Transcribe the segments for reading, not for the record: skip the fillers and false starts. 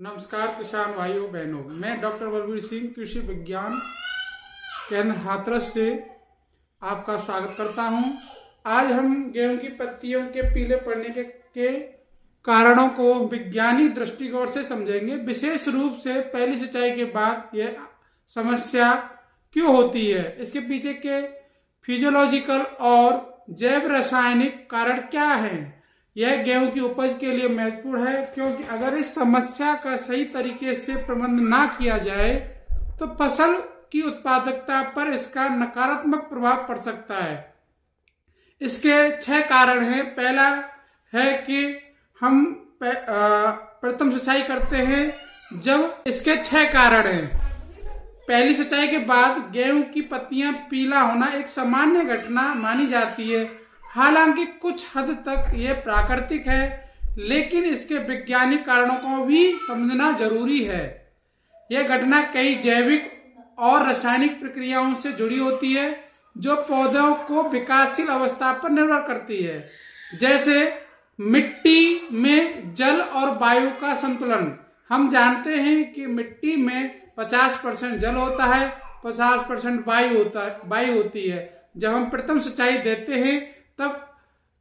नमस्कार किसान भाइयों बहनों, मैं डॉक्टर बलबीर सिंह कृषि विज्ञान केंद्र हाथरस से आपका स्वागत करता हूं। आज हम गेहूं की पत्तियों के पीले पड़ने के कारणों को वैज्ञानिक दृष्टिकोण से समझेंगे। विशेष रूप से पहली सिंचाई के बाद यह समस्या क्यों होती है, इसके पीछे के फिजियोलॉजिकल और जैव रासायनिक कारण क्या है। यह गेहूं की उपज के लिए महत्वपूर्ण है, क्योंकि अगर इस समस्या का सही तरीके से प्रबंधन ना किया जाए तो फसल की उत्पादकता पर इसका नकारात्मक प्रभाव पड़ सकता है। इसके 6 कारण हैं। पहला है कि हम प्रथम सिंचाई करते हैं जब इसके 6 कारण हैं। पहली सिंचाई के बाद गेहूं की पत्तियां पीला होना एक सामान्य घटना मानी जाती है। हालांकि कुछ हद तक ये प्राकृतिक है, लेकिन इसके वैज्ञानिक कारणों को भी समझना जरूरी है। यह घटना कई जैविक और रासायनिक प्रक्रियाओं से जुड़ी होती है जो पौधों को विकासशील अवस्था पर निर्भर करती है, जैसे मिट्टी में जल और वायु का संतुलन। हम जानते हैं कि मिट्टी में 50% जल होता है, 50% वायु होती है। जब हम प्रथम सिंचाई देते हैं तब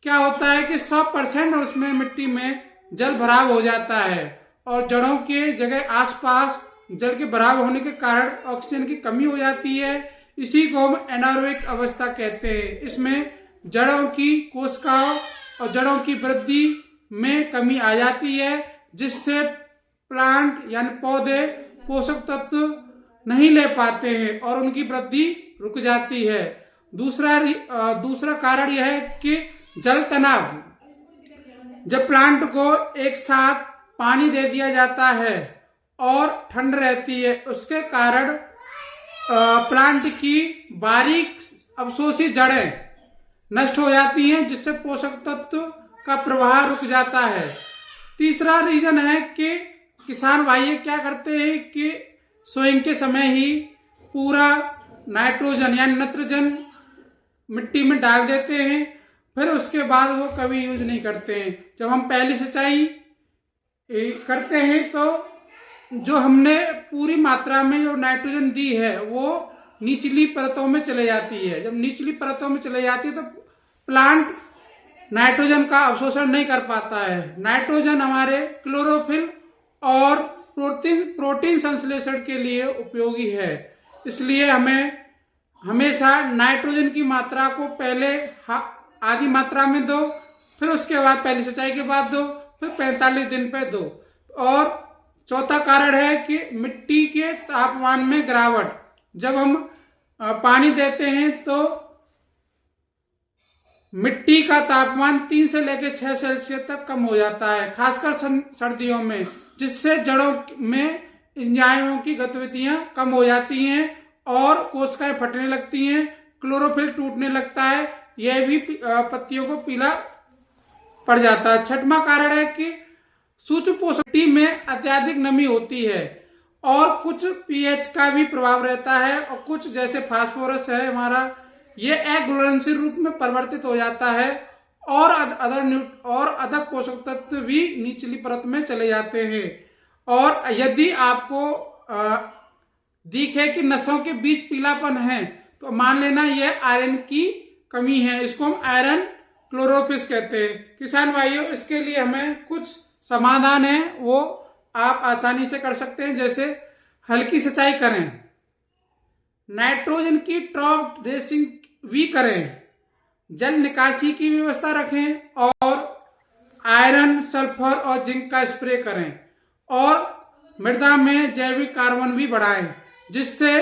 क्या होता है कि 100% उसमें मिट्टी में जल भराव हो जाता है और जड़ों के जगह आसपास जल के भराव होने के कारण ऑक्सीजन की कमी हो जाती है। इसी को हम एनारोबिक अवस्था कहते हैं। इसमें जड़ों की कोशिकाओं और जड़ों की वृद्धि में कमी आ जाती है, जिससे प्लांट यानी पौधे पोषक तत्व नहीं ले पाते हैं और उनकी वृद्धि रुक जाती है। दूसरा कारण यह है कि जल तनाव। जब प्लांट को एक साथ पानी दे दिया जाता है और ठंड रहती है, उसके कारण प्लांट की बारीक अवशोषित जड़ें नष्ट हो जाती हैं, जिससे पोषक तत्व का प्रवाह रुक जाता है। तीसरा रीजन है कि किसान भाई क्या करते हैं कि सोइंग के समय ही पूरा नाइट्रोजन यानी नत्रजन मिट्टी में डाल देते हैं, फिर उसके बाद वो कभी यूज नहीं करते हैं। जब हम पहली सिंचाई करते हैं तो जो हमने पूरी मात्रा में जो नाइट्रोजन दी है वो निचली परतों में चले जाती है। जब निचली परतों में चले जाती है तो प्लांट नाइट्रोजन का अवशोषण नहीं कर पाता है। नाइट्रोजन हमारे क्लोरोफिल और प्रोटीन संश्लेषण के लिए उपयोगी है। इसलिए हमें हमेशा नाइट्रोजन की मात्रा को पहले आधी मात्रा में दो, फिर उसके बाद पहली सिंचाई के बाद दो, फिर 45 दिन पे दो। और चौथा कारण है कि मिट्टी के तापमान में गिरावट। जब हम पानी देते हैं तो मिट्टी का तापमान 3 से लेकर 6 सेल्सियस तक कम हो जाता है, खासकर सर्दियों में, जिससे जड़ों में एंजाइमों की गतिविधियां कम हो जाती हैं और कोशिकाएं फटने लगती हैं, क्लोरोफिल टूटने लगता है। यह भी पत्तियों को पीला पड़ जाता है। छठवां कारण है कि सूक्ष्म पोषक मिट्टी में अत्यधिक नमी होती है और कुछ पीएच का भी प्रभाव रहता है, और कुछ जैसे फास्फोरस है हमारा, ये अघुलनशील रूप में परिवर्तित हो जाता है और अधिक पोषक तत्व भी निचली परत में चले जाते हैं। और यदि आपको दिखे कि नसों के बीच पीलापन है तो मान लेना यह आयरन की कमी है। इसको हम आयरन क्लोरोफिस कहते हैं। किसान भाइयों, इसके लिए हमें कुछ समाधान है, वो आप आसानी से कर सकते हैं। जैसे हल्की सिंचाई करें, नाइट्रोजन की ड्रॉप ड्रेसिंग भी करें, जल निकासी की व्यवस्था रखें और आयरन, सल्फर और जिंक का स्प्रे करें और मृदा में जैविक कार्बन भी बढ़ाएं, जिससे